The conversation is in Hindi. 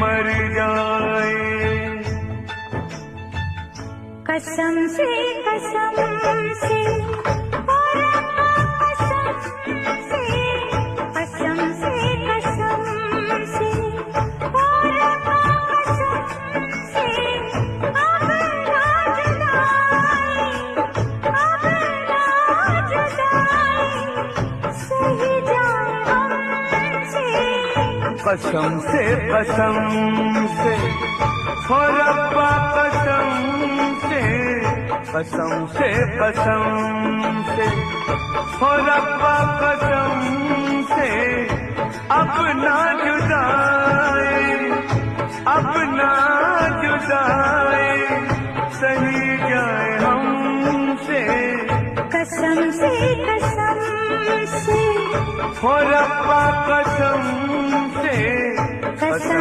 मर जाए। कसम से कसम से और कसम से, कसम से कसम से और कसम से, अब ना जुदाई, अब ना जुदाई, सही जाए हमसे। कसम से हो रब्बा कसम से हो रब्बा कसम से, अब ना जुदाई, अब ना जुदाई, सही जाए हमसे। कसम से हो रब्बा कसम से